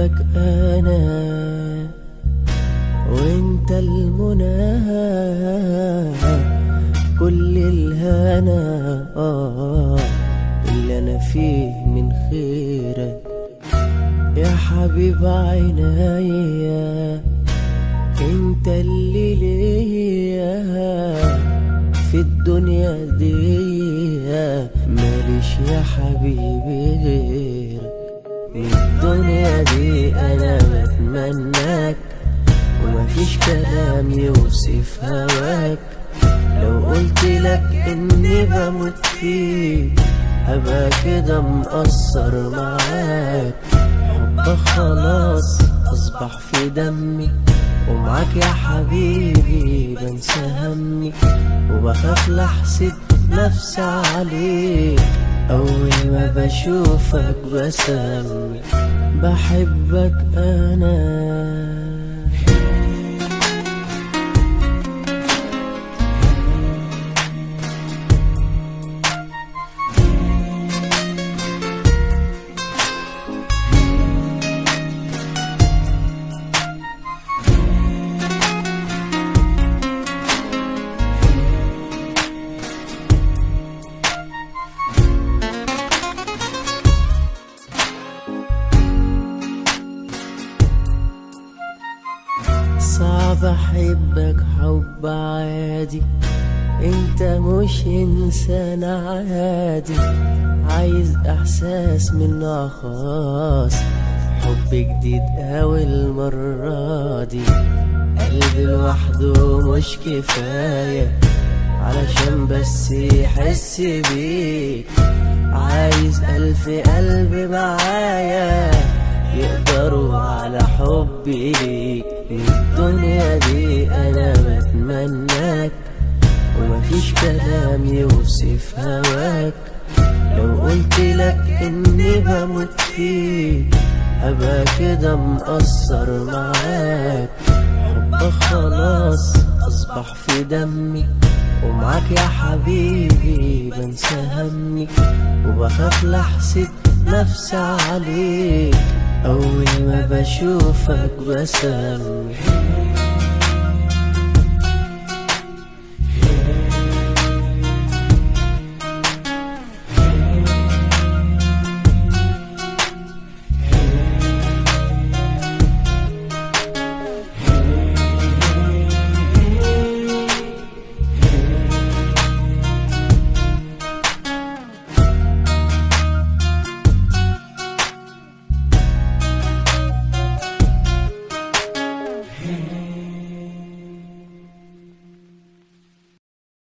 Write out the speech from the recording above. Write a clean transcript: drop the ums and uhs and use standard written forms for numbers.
بحبك أنا وانت المنى، كل الهنا اللي انا فيه من خيرك يا حبيب عينيا. انت اللي ليا في الدنيا دي، ماليش يا حبيبي غيرك. من الدنيا دي انا بتمناك ومفيش كلام يوصف هواك. لو قلت لك اني بموت فيك هبقى كده مقصر معاك. حبك خلاص اصبح في دمي، ومعاك يا حبيبي بنسى همي، وبخاف لحسد نفسي عليك. اول ما بشوفك بسمي بحبك انا. صعب احبك حب عادي، انت مش انسان عادي. عايز احساس من خاص، حب جديد اوي المرة دي. قلبي لوحده مش كفاية علشان بس يحس بيك. عايز 1000 قلب معايا يقدروا على حبي ليك. من الدنيا دي انا بتمناك ومفيش كلام يوصف هواك. لو قلت لك اني بموت فيك هبقى كده مقصر معاك. حبك خلاص اصبح في دمي، ومعاك يا حبيبي بنسى همي، وبخاف لحسد نفسي عليك. أول ما بشوفك بسمي